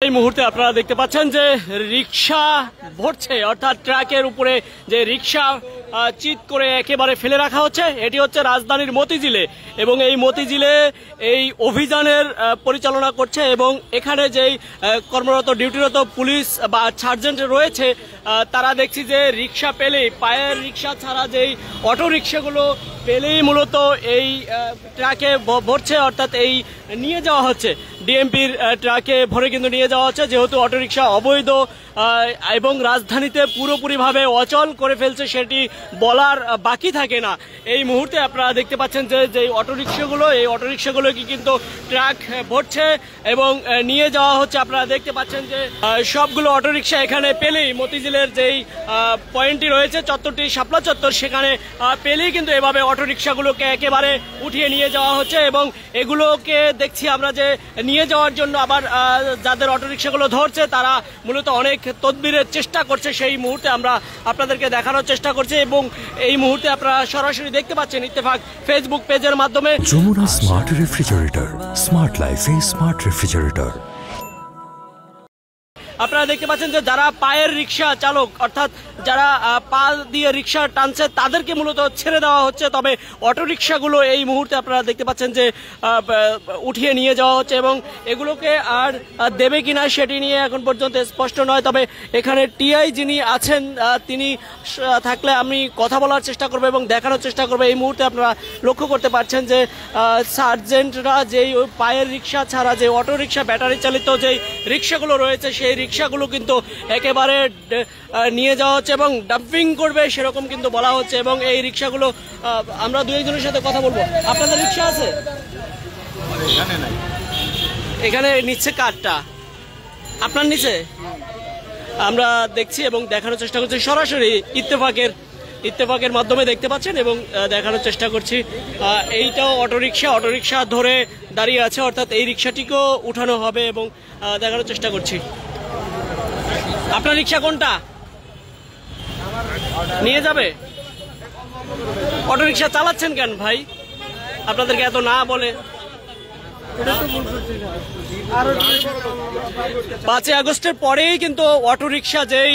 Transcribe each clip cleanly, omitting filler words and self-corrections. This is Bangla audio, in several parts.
এই মুহূর্তে আপনারা দেখতে পাচ্ছেন যে রিক্সা ভরছে, অর্থাৎ ট্রাকের উপরে যে রিক্সা চিৎ করে একেবারে ফেলে রাখা হচ্ছে। এটি হচ্ছে রাজধানীর মতিঝিলে, এবং এই মতিঝিলে এই অভিযানের পরিচালনা করছে, এবং এখানে যেই কর্মরত ডিউটিরত পুলিশ বা সার্জেন্ট রয়েছে তারা দেখছি যে রিক্সা পেলেই, পায়ের রিক্সা ছাড়া যেই অটো রিক্সাগুলো পেলেই মূলত এই ট্রাকে ভরছে, অর্থাৎ এই নিয়ে যাওয়া হচ্ছে ডিএমপির ট্রাকে ভরে কিন্তু নিয়ে যাওয়া হচ্ছে, যেহেতু অটোরিকশা অবৈধ এবং রাজধানীতে পুরোপুরিভাবে অচল করে ফেলছে সেটি বলার বাকি থাকে না। এই মুহূর্তে আপনারা দেখতে পাচ্ছেন যে অটোরিকশাগুলো, এই অটোরিকশাগুলো কি কিন্তু ট্রাক ভরছে এবং নিয়ে যাওয়া হচ্ছে। আপনারা দেখতে পাচ্ছেন যে সবগুলো অটোরিকশা এখানে পেলেই, মতিঝিলের যেই পয়েন্টটি রয়েছে চত্বরটি শাপলা চত্বর, সেখানে পেলেই কিন্তু এভাবে অটোরিকশাগুলোকে একেবারে উঠিয়ে নিয়ে যাওয়া হচ্ছে, এবং এগুলোকে দেখছি আমরা যে নিয়ে যাওয়ার জন্য আবার যাদের অটোরিকশাগুলো ধরছে তারা মূলত অনেক তদবিরের চেষ্টা করছে। সেই মুহূর্তে আমরা আপনাদেরকে দেখানোর চেষ্টা করছি, এবং এই মুহূর্তে আপনারা সরাসরি দেখতে পাচ্ছেন ইত্তেফাক ফেসবুক পেজের মাধ্যমে। যমুনা স্মার্ট রেফ্রিজারেটর, স্মার্ট লাইফে স্মার্ট রেফ্রিজারেটর। আপনারা দেখতে পাচ্ছেন যে যারা পায়ের রিক্সা চালক, অর্থাৎ যারা পা দিয়ে রিক্সা টানছে তাদেরকে মূলত ছেড়ে দেওয়া হচ্ছে, তবে অটোরিকশাগুলো এই মুহূর্তে আপনারা দেখতে পাচ্ছেন যে উঠিয়ে নিয়ে যাওয়া হচ্ছে, এবং এগুলোকে আর দেবে কিনা সেটি নিয়ে এখন পর্যন্ত স্পষ্ট নয়। তবে এখানে টিআই যিনি আছেন তিনি থাকলে আমি কথা বলার চেষ্টা করবো এবং দেখানোর চেষ্টা করবো। এই মুহূর্তে আপনারা লক্ষ্য করতে পারছেন যে সার্জেন্টরা যেই পায়ের রিক্সা ছাড়া যে অটোরিকশা ব্যাটারি চালিত যেই রিক্সাগুলো রয়েছে সেই রিক্সাগুলো কিন্তু একেবারে নিয়ে যাওয়া হচ্ছে এবং ডাম্পিং করবে সেরকম কিন্তু বলা হচ্ছে। এবং এই রিক্সাগুলো আমরা দু একজনের সাথে কথা বলবো। আপনাদের রিক্সা আছে? এখানে নিচ্ছে কারটা আপনার নিচে আমরা দেখছি এবং দেখানোর চেষ্টা করছি সরাসরি ইত্তেফাকের মাধ্যমে দেখতে পাচ্ছেন, এবং দেখানোর চেষ্টা করছি। এইটাও অটোরিকশা ধরে দাঁড়িয়ে আছে, অর্থাৎ এই রিক্সাটিকেও উঠানো হবে এবং দেখানোর চেষ্টা করছি। আপনার রিক্সা কোনটা নিয়ে যাবে? অটোরিকশা চালাচ্ছেন কেন ভাই? আপনাদেরকে এত না বলে 5 আগস্টের পরেই কিন্তু অটোরিকশা যেই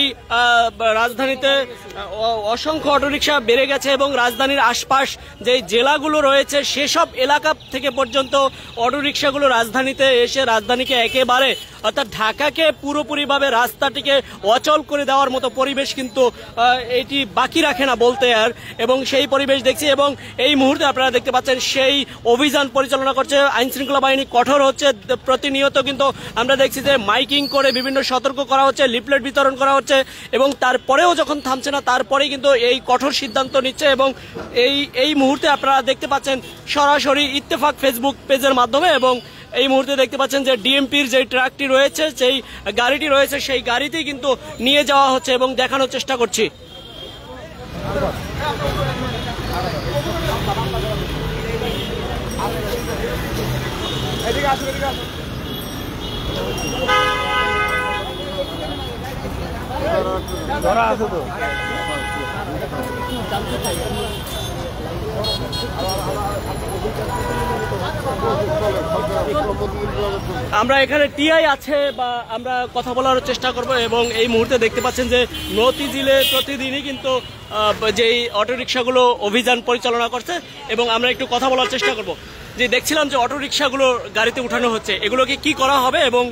রাজধানীতে অসংখ্য অটোরিকশা বেড়ে গেছে, এবং রাজধানীর আশপাশ যেই জেলাগুলো রয়েছে সেসব এলাকা থেকে পর্যন্ত অটোরিকশাগুলো রাজধানীতে এসে রাজধানীকে একেবারে, অর্থাৎ ঢাকাকে পুরোপুরিভাবে রাস্তাটিকে অচল করে দেওয়ার মতো পরিবেশ কিন্তু এটি বাকি রাখে না বলতে আর, এবং সেই পরিবেশ দেখছি। এবং এই মুহূর্তে আপনারা দেখতে পাচ্ছেন সেই অভিযান পরিচালনা করছে আইনশৃঙ্খলা বাহিনী, কঠোর হচ্ছে প্রতিনিয়ত, কিন্তু আমরা দেখছি যে মাইকিং করে বিভিন্ন সতর্ক করা হচ্ছে, লিফলেট বিতরণ করা হচ্ছে, এবং তারপরেও যখন থামছে না তারপরেই কিন্তু এই কঠোর সিদ্ধান্ত নিচ্ছে। এবং এই মুহূর্তে আপনারা দেখতে পাচ্ছেন সরাসরি ইত্তেফাক ফেসবুক পেজের মাধ্যমে, এবং এই মুহূর্তে দেখতে পাচ্ছেন যে ডিএমপির যে ট্রাকটি রয়েছে, সেই গাড়িটি রয়েছে, সেই গাড়িতেই কিন্তু নিয়ে যাওয়া হচ্ছে এবং দেখানোর চেষ্টা করছি। ধরা আছে তো আমরা এখানে টিআই আছে বা আমরা কথা বলার চেষ্টা করব, এবং এই মুহূর্তে দেখতে পাচ্ছেন যে মতিঝিলে প্রতিদিনই কিন্তু যেই অটোরিকশাগুলো অভিযান পরিচালনা করছে, এবং আমরা একটু কথা বলার চেষ্টা করব। যে দেখছিলাম যে অটোরিকশাগুলো গাড়িতে উঠানো হচ্ছে, এগুলোকে কি করা হবে এবং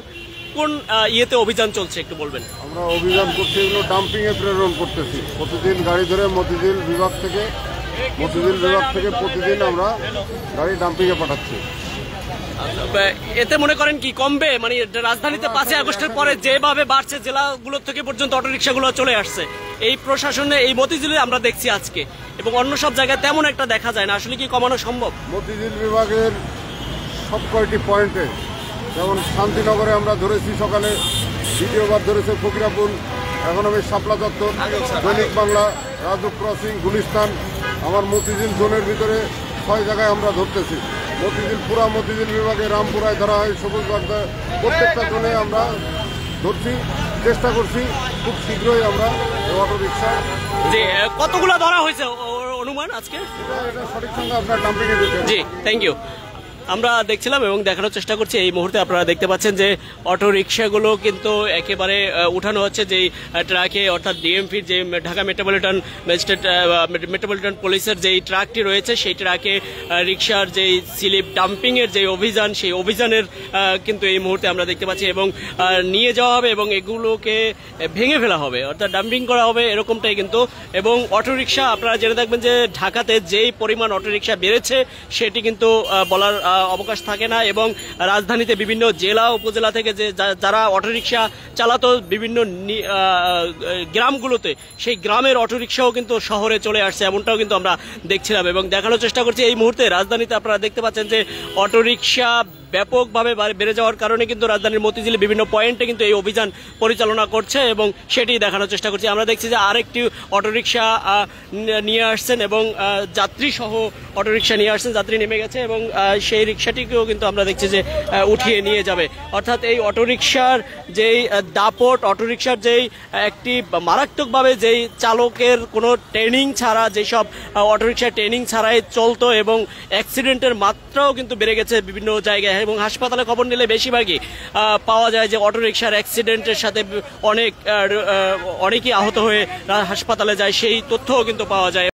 কোন ইয়েতে অভিযান চলছে একটু বলবেন? আমরা অভিযান করছি, এগুলো ডাম্পিং এ প্রেরণ করতেছি। প্রতিদিন গাড়ি ধরে মতিঝিল বিভাগ থেকে প্রতিদিন আমরা গাড়ি ডাম্পিং এ পাঠাচ্ছি। এতে মনে করেন কি কমবে? মানে রাজধানীতে 5 আগস্টের পরে যেভাবে বাড়ছে, জেলাগুলো থেকে পর্যন্ত অটোরিকশাগুলো চলে আসছে, এই প্রশাসনে এই মতিঝিলে আমরা দেখছি আজকে, এবং অন্য সব জায়গায় তেমন একটা দেখা যায় না। আসলে কি কমানো সম্ভব? মতিঝিল বিভাগের সব কয়টি পয়েন্টে, যেমন শান্তিনগরে আমরা ধরেছি সকালে, দ্বিতীয়বার ধরেছে ফকিরাপুল, এখন আমি শাপলা চত্বর, দৈনিক বাংলা, রাজুক ক্রসিং, গুলিস্তান, আমার মতিঝিল জোনের ভিতরে 6 জায়গায় আমরা ধরতেছি। পুরা মতিঝিল বিভাগে রামপুরায় ধরা হয়, সবুজ বাগদা, প্রত্যেকটা জোনে আমরা ধরছি, চেষ্টা করছি খুব শীঘ্রই আমরা অটোরিকশা। যে কতগুলো ধরা হয়েছে অনুমান আজকে? এটা সঠিক সঙ্গে আপনার ডাম্পিংয়ে দিতে। জি, থ্যাংক ইউ। আমরা দেখছিলাম এবং দেখানোর চেষ্টা করছি। এই মুহূর্তে আপনারা দেখতে পাচ্ছেন যে অটো রিক্সাগুলো কিন্তু একেবারে উঠানো হচ্ছে যেই ট্রাকে, অর্থাৎ ডিএমপির যে ঢাকা মেট্রোপলিটন ম্যাজিস্ট্রেট মেট্রোপলিটন পুলিশের যেই ট্রাকটি রয়েছে সেই ট্রাকে রিক্সার যেই স্লিপ ডাম্পিংয়ের যে অভিযান, সেই অভিযানের কিন্তু এই মুহূর্তে আমরা দেখতে পাচ্ছি এবং নিয়ে যাওয়া হবে এবং এগুলোকে ভেঙে ফেলা হবে, অর্থাৎ ডাম্পিং করা হবে এরকমটাই কিন্তু। এবং অটোরিকশা আপনারা জেনে থাকবেন যে ঢাকাতে যেই পরিমাণ অটোরিকশা বেড়েছে সেটি কিন্তু বলার অবকাশ থাকে না এবং রাজধানীতে বিভিন্ন জেলা উপজেলা থেকে যে যারা অটোরিকশা চালাতো বিভিন্ন গ্রামগুলোতে, সেই গ্রামের অটোরিকশাও কিন্তু শহরে চলে আসছে, এমনটাও কিন্তু আমরা দেখছিলাম এবং দেখানোর চেষ্টা করছি। এই মুহূর্তে রাজধানীতে আপনারা দেখতে পাচ্ছেন যে অটোরিকশা ব্যাপকভাবে বেড়ে যাওয়ার কারণে কিন্তু রাজধানীর মতিঝিলে বিভিন্ন পয়েন্টে কিন্তু এই অভিযান পরিচালনা করছে এবং সেটি দেখানোর চেষ্টা করছি। আমরা দেখছি যে আরেকটি অটোরিকশা নিয়ে আসছেন এবং যাত্রী সহ অটোরিকশা নিয়ে আসছেন, যাত্রী নেমে গেছে এবং সেই রিক্সাটিকেও কিন্তু আমরা দেখছি যে উঠিয়ে নিয়ে যাবে। অর্থাৎ এই অটোরিকশার যেই দাপট, অটোরিকশার যেই একটি মারাত্মকভাবে যেই চালকের কোনো ট্রেনিং ছাড়া, যেসব অটোরিকশা ট্রেনিং ছাড়াই চলতো এবং অ্যাক্সিডেন্টের মাত্রাও কিন্তু বেড়ে গেছে বিভিন্ন জায়গায় এবং হাসপাতালে খবর নিলে বেশিরভাগই পাওয়া যায় যে অটোরিকশার অ্যাক্সিডেন্টের সাথে অনেকেই আহত হয়ে হাসপাতালে যায়, সেই তথ্যও কিন্তু পাওয়া যায়।